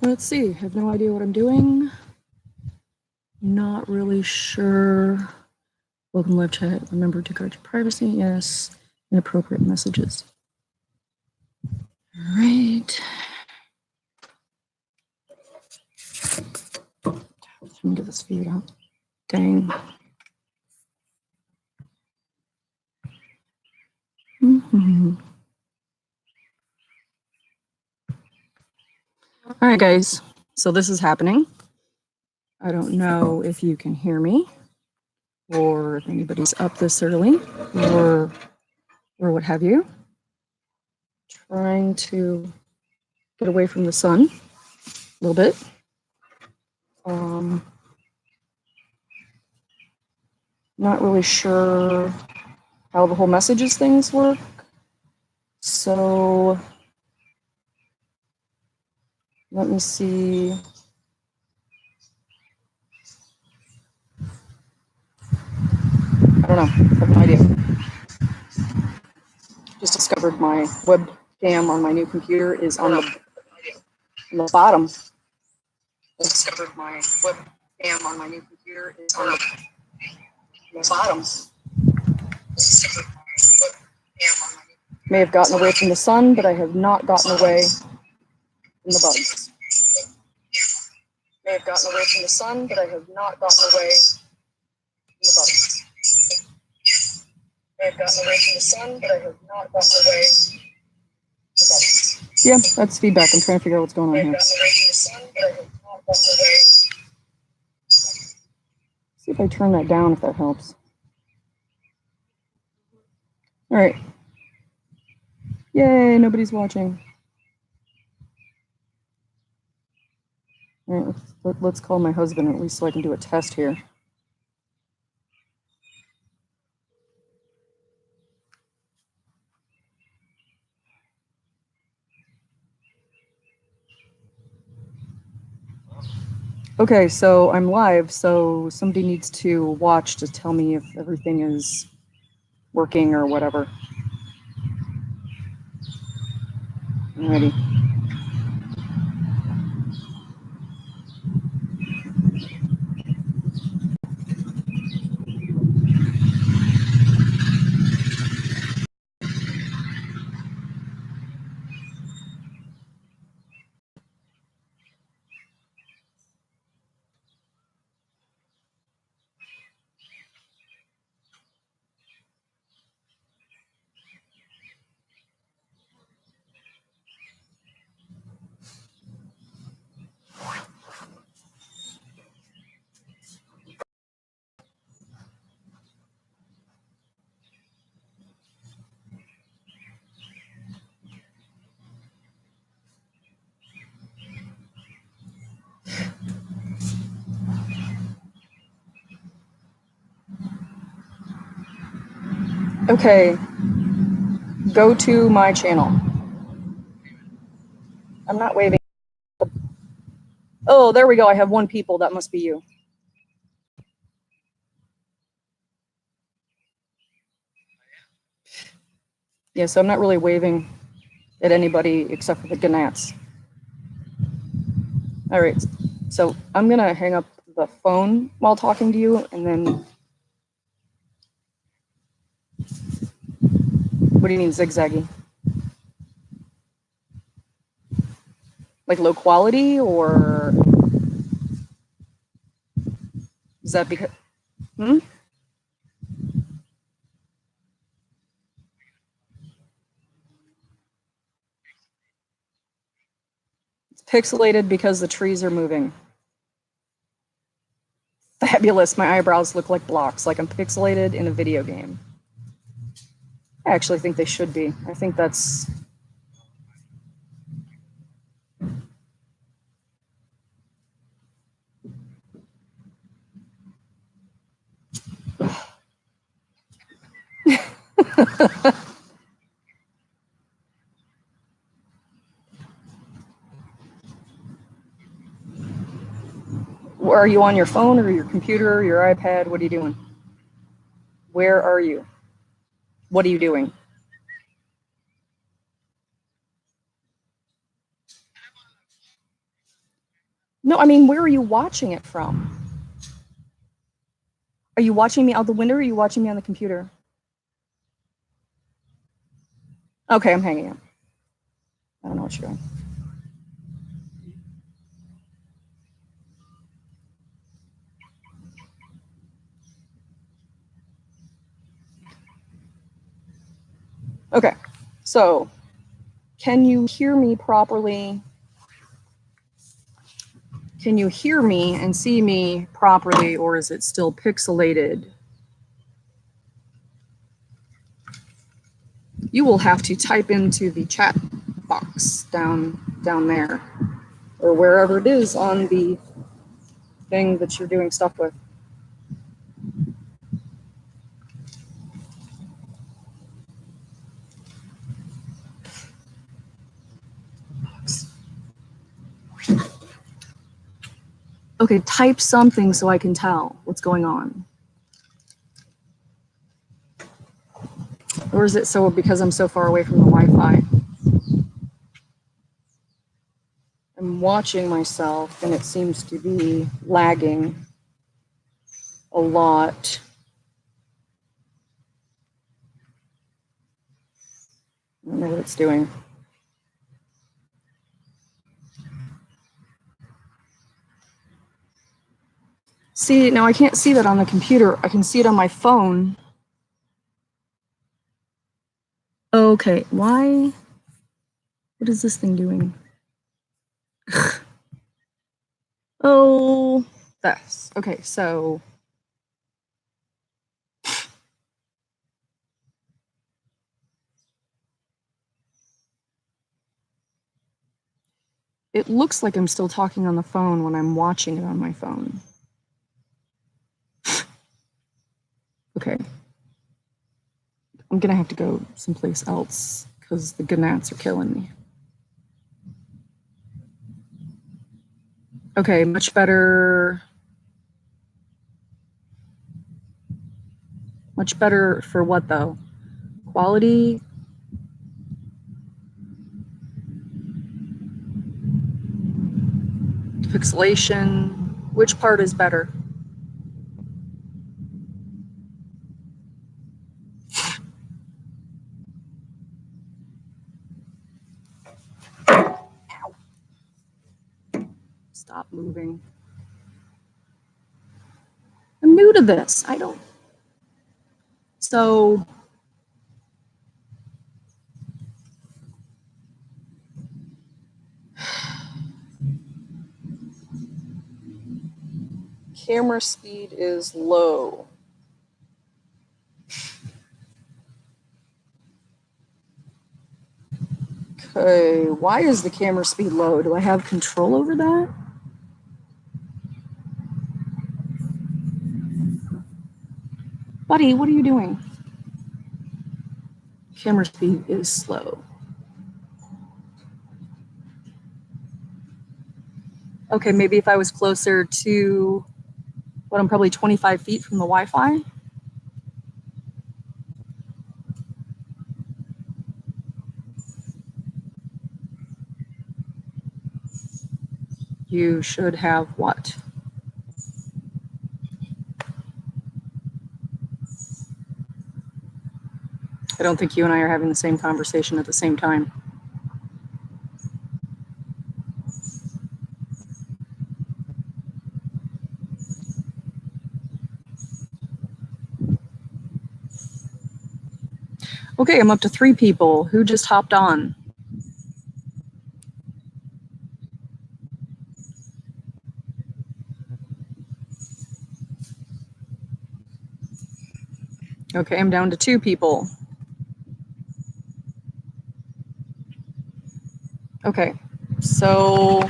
Let's see, I have no idea what I'm doing. Not really sure. Welcome live chat. Remember to guard your privacy. Yes. Inappropriate messages. All right. Let me get this figured out. Dang. Mm-hmm. All right, guys. So this is happening. I don't know if you can hear me or if anybody's up this early or what have you. Trying to get away from the sun a little bit. Not really sure how the whole messages things work. So let me see. I don't know. I have no idea. Just discovered my webcam on my new computer is on the bottom. Discovered my webcam on my new computer is on the bottom. May have gotten away from the sun, but I have not gotten away from the bugs. May have gotten away from the sun, but I have not gotten away from the bugs. May have gotten away from the sun, but I have not gotten away from the bugs. Yeah, that's feedback. I'm trying to figure out what's going on here. See if I turn that down, if that helps. All right. Yay, nobody's watching. All right, let's call my husband at least so I can do a test here. Okay, so I'm live, so somebody needs to watch to tell me if everything is working or whatever. Alrighty. Okay, go to my channel. I'm not waving. Oh, there we go. I have one people. That must be you. Yeah, so I'm not really waving at anybody except for the Gnats. All right, so I'm gonna hang up the phone while talking to you, and then. What do you mean zigzaggy? Like low quality, or is that because? It's pixelated because the trees are moving. Fabulous. My eyebrows look like blocks, like I'm pixelated in a video game. I actually think they should be. I think that's. Are you on your phone or your computer or your iPad? What are you doing? Where are you? What are you doing? No, I mean, where are you watching it from? Are you watching me out the window or are you watching me on the computer? Okay, I'm hanging up. I don't know what you're doing. Okay, so can you hear me properly? Can you hear me and see me properly, or is it still pixelated? You will have to type into the chat box down there, or wherever it is on the thing that you're doing stuff with. Okay, type something so I can tell what's going on. Or is it so because I'm so far away from the Wi-Fi? I'm watching myself and it seems to be lagging a lot. I don't know what it's doing. See, now I can't see that on the computer. I can see it on my phone. Okay, why? What is this thing doing? Oh, this. Okay, so it looks like I'm still talking on the phone when I'm watching it on my phone. Okay. I'm gonna have to go someplace else because the gnats are killing me. Okay, much better. Much better for what though? Quality? Pixelation? Which part is better? Stop moving. I'm new to this. I don't. So camera speed is low. Okay, why is the camera speed low? Do I have control over that? Buddy, what are you doing? Camera speed is slow. Okay, maybe if I was closer to what, I'm probably 25 feet from the Wi-Fi. You should have what? I don't think you and I are having the same conversation at the same time. Okay, I'm up to 3 people. Who just hopped on? Okay, I'm down to 2 people. Okay, so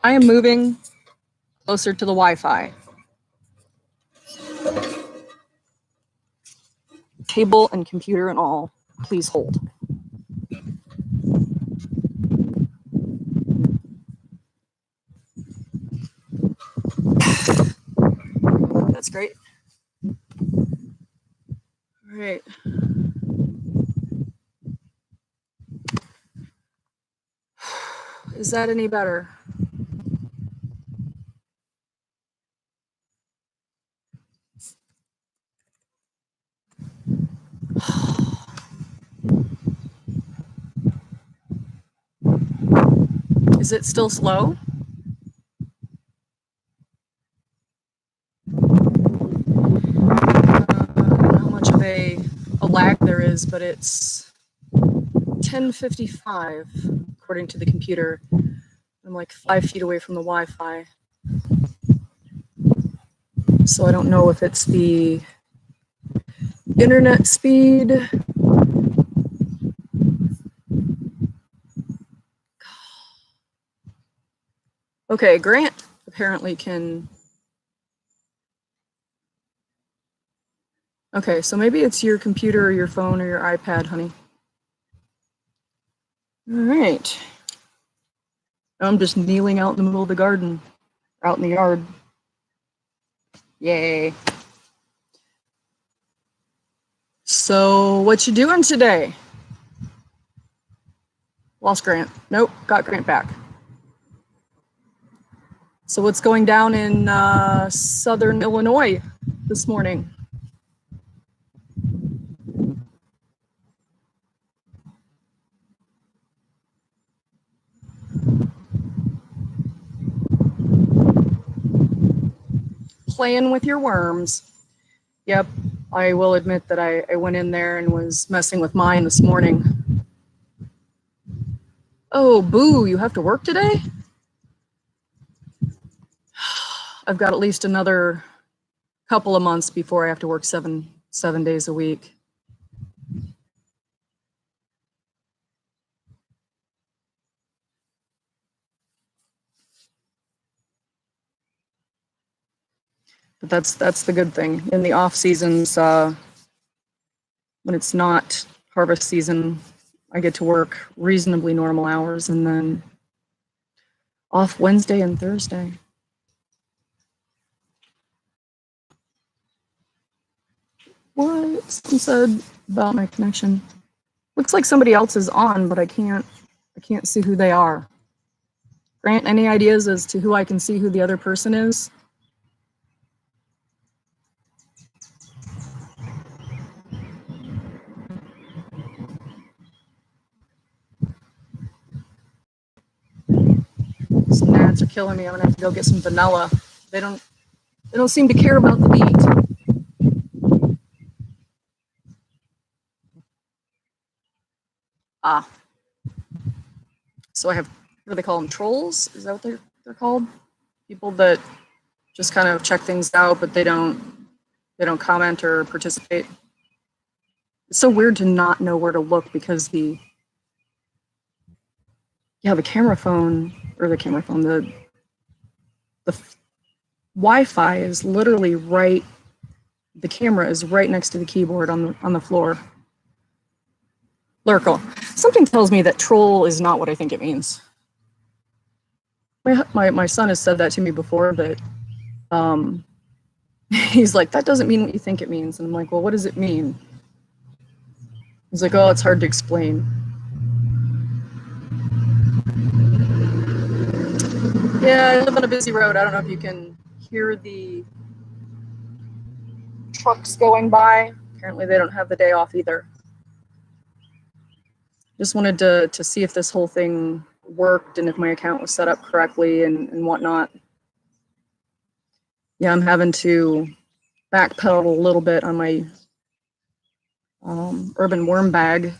I am moving closer to the Wi-Fi. Table and computer and all, please hold. straight. All right. Is that any better? Is it still slow? How much of a lag there is, but it's 10:55 according to the computer. I'm like 5 feet away from the Wi-Fi. So I don't know if it's the internet speed. Okay, Grant apparently can. Okay, so maybe it's your computer or your phone or your iPad, honey. All right. I'm just kneeling out in the middle of the garden, out in the yard. Yay. So what you doing today? Lost Grant. Nope, got Grant back. So what's going down in southern Illinois this morning? Playing with your worms. Yep, I will admit that I went in there and was messing with mine this morning. Oh, boo, you have to work today? I've got at least another couple of months before I have to work seven days a week. But that's the good thing. In the off seasons, when it's not harvest season, I get to work reasonably normal hours and then off Wednesday and Thursday. What? Someone said about my connection. Looks like somebody else is on, but I can't see who they are. Grant, any ideas as to who I can see who the other person is? These gnats are killing me. I'm gonna have to go get some vanilla. They don't seem to care about the beat. Ah. So I have, what do they call them? Trolls? Is that what they're called? People that just kind of check things out, but they don't comment or participate. It's so weird to not know where to look because the camera phone, the Wi-Fi is literally right. The camera is right next to the keyboard on the floor. Lurkle. Something tells me that troll is not what I think it means. My son has said that to me before, but he's like, that doesn't mean what you think it means. And I'm like, well, what does it mean? He's like, oh, it's hard to explain. Yeah, I live on a busy road. I don't know if you can hear the trucks going by. Apparently they don't have the day off either. Just wanted to see if this whole thing worked and if my account was set up correctly and whatnot. Yeah, I'm having to backpedal a little bit on my urban worm bag.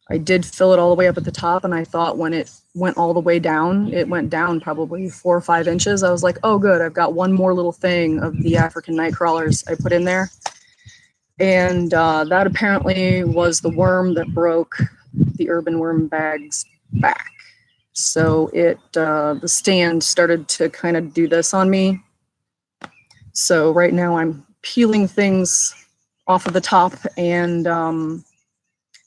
I did fill it all the way up at the top, and I thought when it went all the way down, it went down probably 4 or 5 inches. I was like, oh good, I've got one more little thing of the African night crawlers I put in there. And that apparently was the worm that broke the urban worm bag's back. So the stand started to kind of do this on me. So right now I'm peeling things off of the top and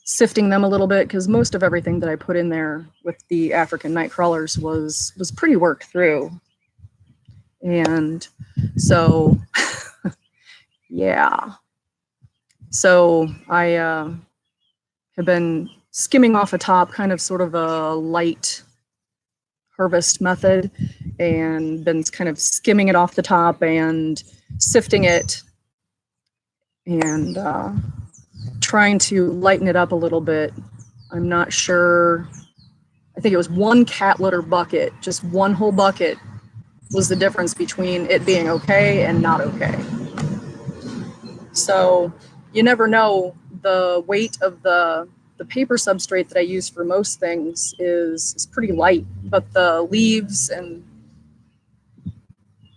sifting them a little bit because most of everything that I put in there with the African night crawlers was pretty worked through. And so Yeah. So I have been skimming off a top, kind of sort of a light harvest method, and been kind of skimming it off the top and sifting it and trying to lighten it up a little bit. I'm not sure. I think it was 1 cat litter bucket, just one whole bucket was the difference between it being okay and not okay. So you never know. The weight of the paper substrate that I use for most things is pretty light, but the leaves and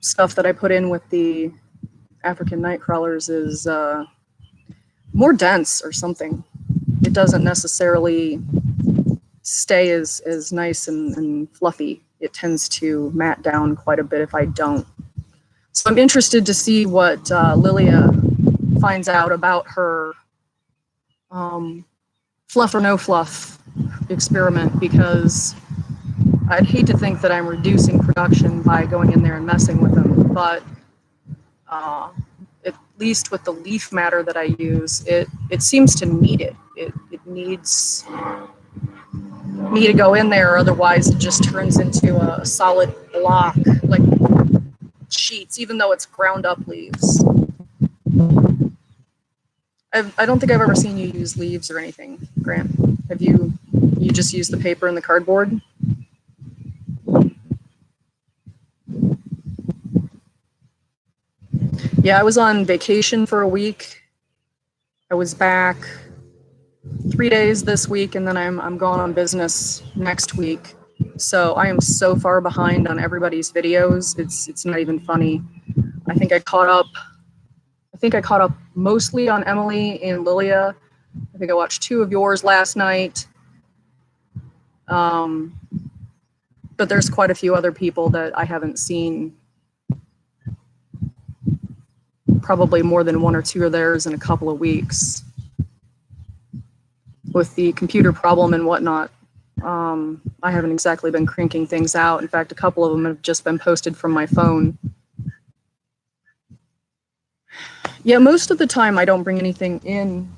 stuff that I put in with the African night crawlers is more dense or something. It doesn't necessarily stay as nice and fluffy. It tends to mat down quite a bit if I don't. So I'm interested to see what Lilia finds out about her fluff or no fluff experiment, because I'd hate to think that I'm reducing production by going in there and messing with them, but at least with the leaf matter that I use, it seems to need it. It needs me to go in there, otherwise it just turns into a solid block, like sheets, even though it's ground up leaves. I don't think I've ever seen you use leaves or anything, Grant. Have you just used the paper and the cardboard? Yeah, I was on vacation for a week. I was back 3 days this week, and then I'm going on business next week. So I am so far behind on everybody's videos. It's not even funny. I think I caught up mostly on Emily and Lilia. I think I watched 2 of yours last night. But there's quite a few other people that I haven't seen. Probably more than 1 or 2 of theirs in a couple of weeks. With the computer problem and whatnot, I haven't exactly been cranking things out. In fact, a couple of them have just been posted from my phone. Yeah, most of the time I don't bring anything in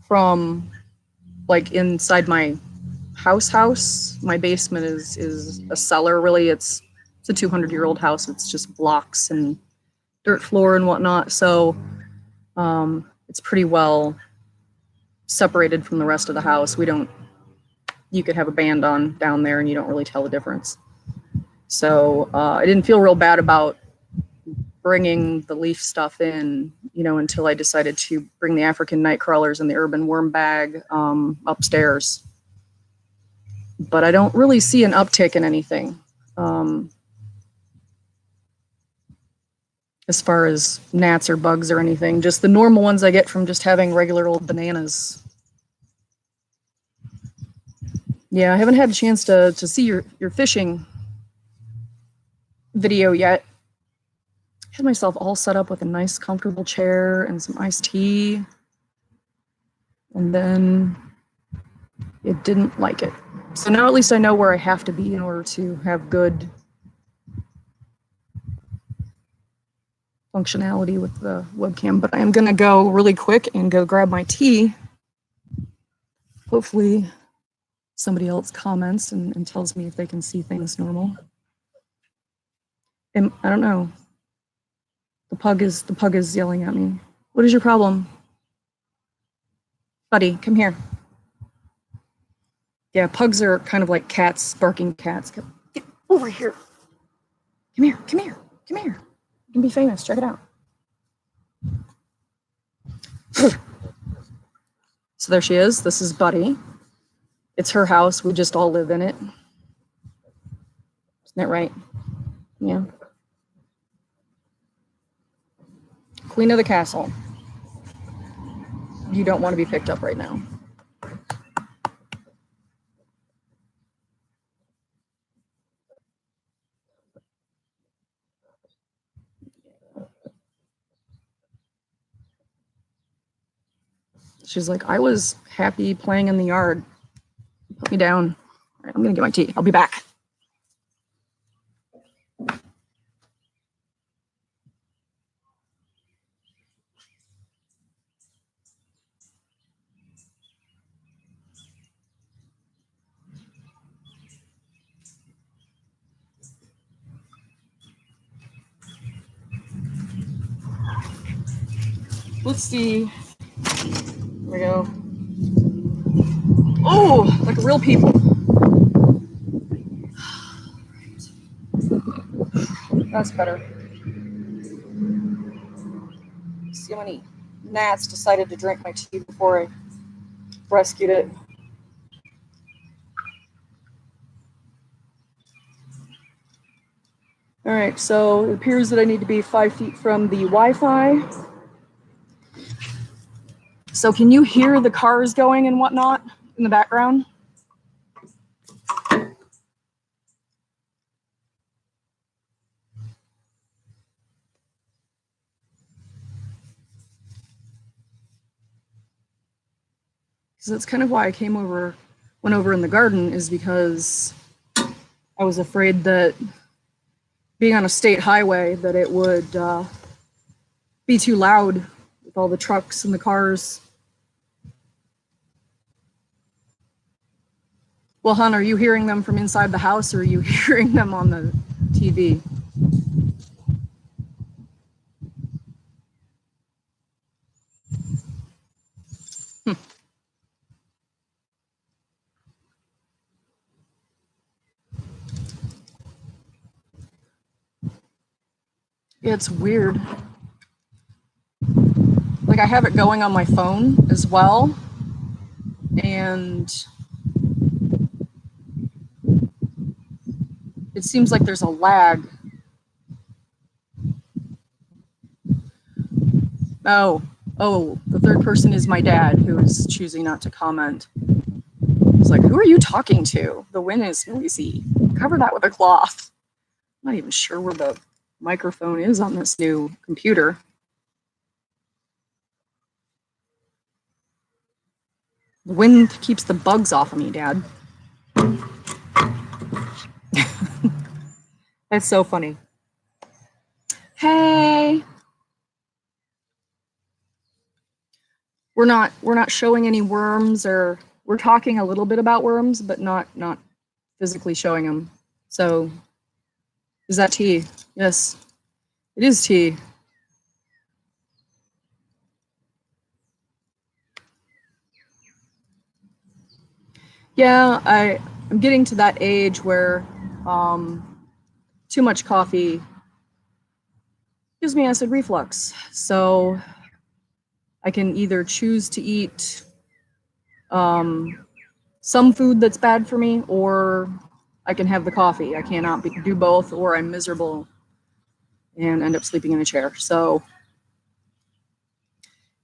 from like inside my house. My basement is a cellar, really. It's a 200-year-old house. It's just blocks and dirt floor and whatnot. So it's pretty well separated from the rest of the house. You could have a band on down there and you don't really tell the difference. So I didn't feel real bad about bringing the leaf stuff in, until I decided to bring the African night crawlers and the urban worm bag upstairs. But I don't really see an uptick in anything as far as gnats or bugs or anything. Just the normal ones I get from just having regular old bananas. Yeah, I haven't had a chance to see your fishing video yet. I had myself all set up with a nice comfortable chair and some iced tea. And then it didn't like it. So now at least I know where I have to be in order to have good functionality with the webcam. But I am gonna go really quick and go grab my tea. Hopefully somebody else comments and tells me if they can see things normal. And I don't know. The pug is yelling at me. What is your problem? Buddy, come here. Yeah, pugs are kind of like cats, barking cats. Get over here. Come here, come here, come here. You can be famous, check it out. So there she is. This is Buddy. It's her house. We just all live in it. Isn't that right? Yeah. Queen of the castle. You don't want to be picked up right now. She's like, I was happy playing in the yard. Put me down. All right, I'm gonna get my tea. I'll be back. Let's see. Here we go. Oh, like real people. That's better. See how many gnats decided to drink my tea before I rescued it. All right, so it appears that I need to be 5 feet from the Wi-Fi. So can you hear the cars going and whatnot in the background? Because that's kind of why I went over in the garden, is because I was afraid that being on a state highway, that it would be too loud with all the trucks and the cars. Well, hon, are you hearing them from inside the house, or are you hearing them on the TV? It's weird. Like, I have it going on my phone as well, and it seems like there's a lag. Oh, the third person is my dad, who is choosing not to comment. He's like, who are you talking to? The wind is noisy. Cover that with a cloth. I'm not even sure where the microphone is on this new computer. The wind keeps the bugs off of me, Dad. That's so funny. Hey. We're not showing any worms, or we're talking a little bit about worms, but not physically showing them. So, is that tea? Yes, it is tea. Yeah, I'm getting to that age where too much coffee gives me acid reflux. So I can either choose to eat some food that's bad for me, or I can have the coffee. I cannot do both, or I'm miserable and end up sleeping in a chair. So,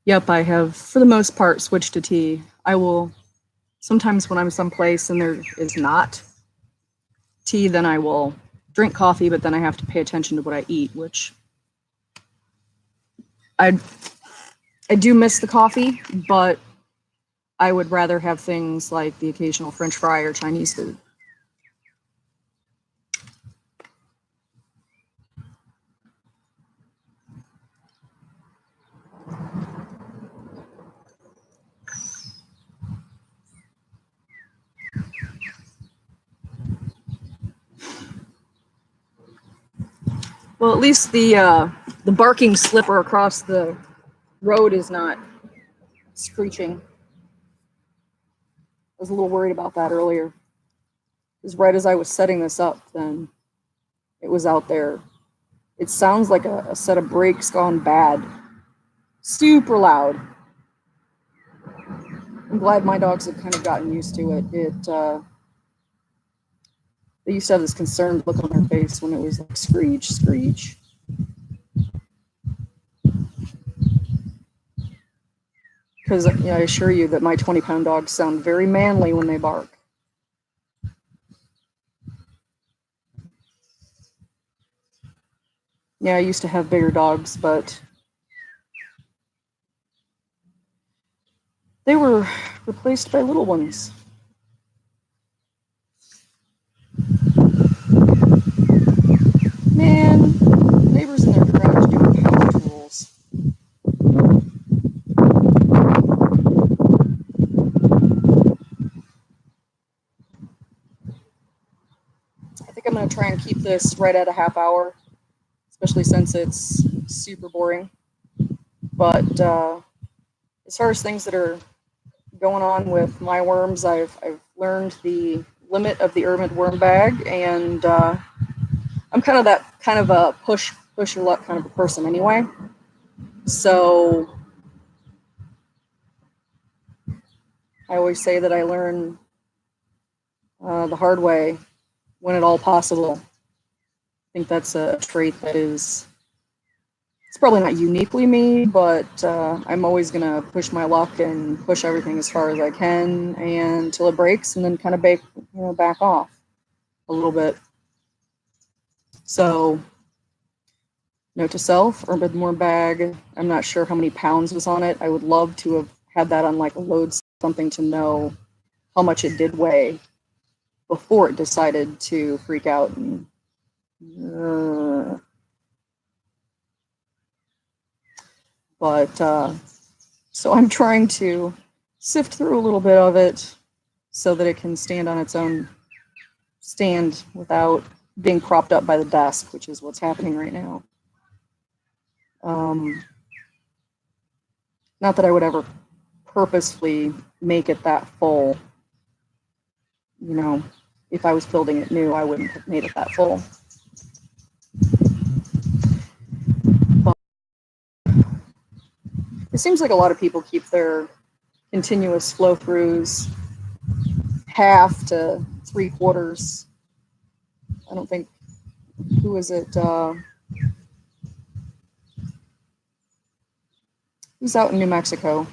yep, I have, for the most part, switched to tea. I will, sometimes when I'm someplace and there is not tea, then I will drink coffee, but then I have to pay attention to what I eat, which I do miss the coffee, but I would rather have things like the occasional French fry or Chinese food. Well, at least the barking slipper across the road is not screeching. I was a little worried about that earlier. Because right as I was setting this up, then it was out there. It sounds like a set of brakes gone bad. Super loud. I'm glad my dogs have kind of gotten used to it. They used to have this concerned look on their face when it was like screech, screech. Because I assure you that my 20-pound dogs sound very manly when they bark. Yeah, I used to have bigger dogs, but they were replaced by little ones. Man, neighbors in their garage doing power tools. I think I'm going to try and keep this right at a half hour, especially since it's super boring. But as far as things that are going on with my worms, I've learned the limit of the Ermid worm bag, and I'm kind of a push your luck kind of a person anyway. So I always say that I learn the hard way when at all possible. I think that's a trait that is, it's probably not uniquely me, but I'm always going to push my luck and push everything as far as I can and until it breaks, and then kind of back off a little bit. So, note to self, Ermid worm bag. I'm not sure how many pounds was on it. I would love to have had that on like a load something to know how much it did weigh before it decided to freak out and but so I'm trying to sift through a little bit of it so that it can stand on its own stand without being propped up by the desk, which is what's happening right now. Not that I would ever purposefully make it that full. You know, if I was building it new, I wouldn't have made it that full. But it seems like a lot of people keep their continuous flow throughs half to 3/4. I don't think, who is it? Who's out in New Mexico?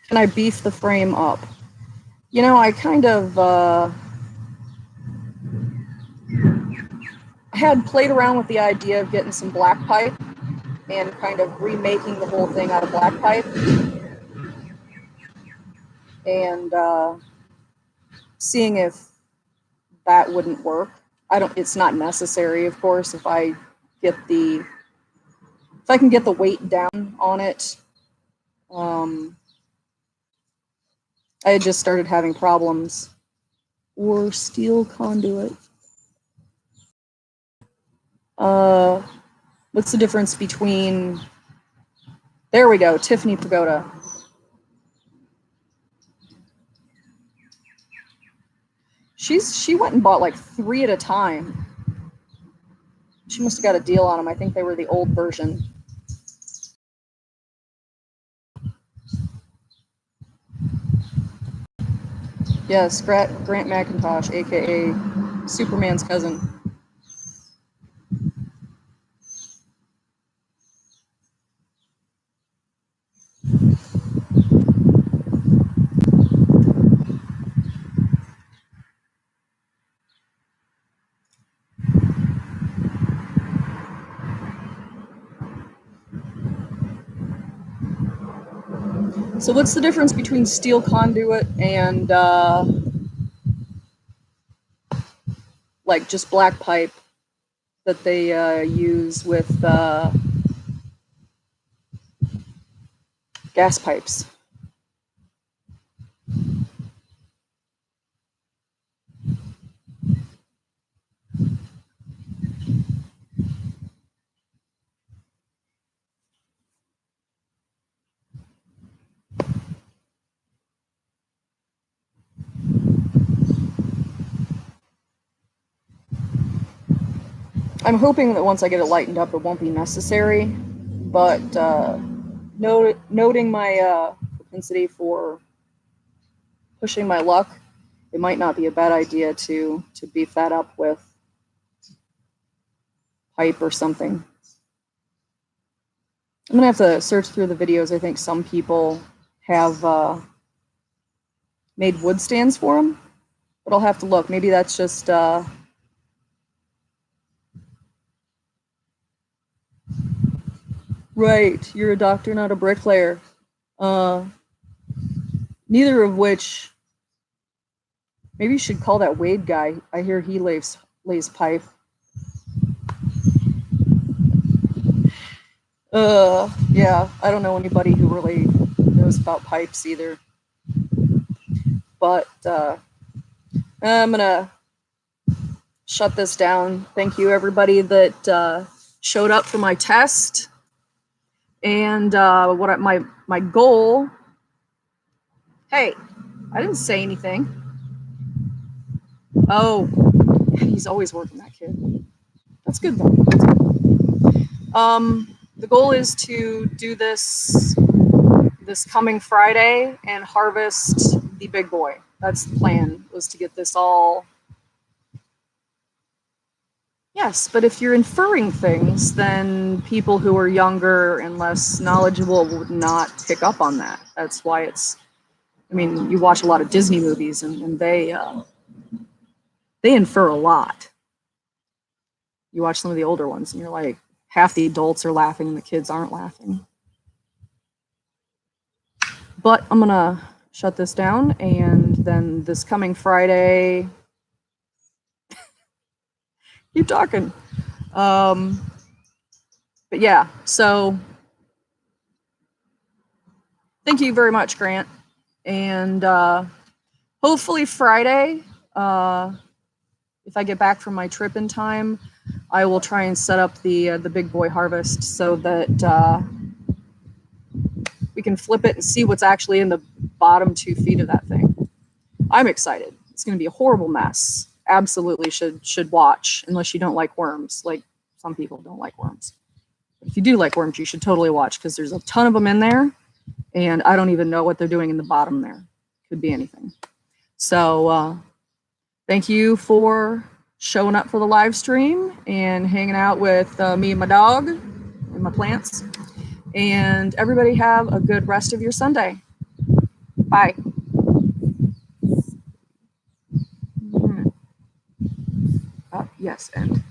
Can I beef the frame up? You know, I kind of had played around with the idea of getting some black pipe and kind of remaking the whole thing out of black pipe. And seeing if that wouldn't work. It's not necessary, of course, if I can get the weight down on it. I had just started having problems. Or steel conduit. What's the difference between, there we go, Tiffany Pagoda. She went and bought like 3 at a time. She must have got a deal on them. I think they were the old version. Yes, Grant McIntosh, aka Superman's cousin. So what's the difference between steel conduit and like just black pipe that they use with gas pipes? I'm hoping that once I get it lightened up, it won't be necessary, but noting my propensity for pushing my luck, it might not be a bad idea to beef that up with pipe or something. I'm gonna have to search through the videos. I think some people have made wood stands for them, but I'll have to look. Maybe that's just right. You're a doctor, not a bricklayer. Neither of which. Maybe you should call that Wade guy. I hear he lays pipe. Yeah, I don't know anybody who really knows about pipes either. But I'm gonna shut this down. Thank you, everybody that showed up for my test, and my goal. Hey, I didn't say anything. Oh, he's always working, that kid. That's good though. That's good. The goal is to do this coming Friday and harvest the big boy. That's the plan, was to get this all. Yes, but if you're inferring things, then people who are younger and less knowledgeable would not pick up on that. That's why it's, I mean, you watch a lot of Disney movies and they infer a lot. You watch some of the older ones and you're like, half the adults are laughing and the kids aren't laughing. But I'm gonna shut this down, and then this coming Friday, keep talking. But yeah, so thank you very much, Grant. And hopefully Friday, if I get back from my trip in time, I will try and set up the big boy harvest so that we can flip it and see what's actually in the bottom 2 feet of that thing. I'm excited. It's going to be a horrible mess. Absolutely should watch, unless you don't like worms. Like, some people don't like worms. But if you do like worms, you should totally watch, because there's a ton of them in there, and I don't even know what they're doing in the bottom there. Could be anything. So thank you for showing up for the live stream and hanging out with me and my dog and my plants. And everybody have a good rest of your Sunday. Bye. Yes, end.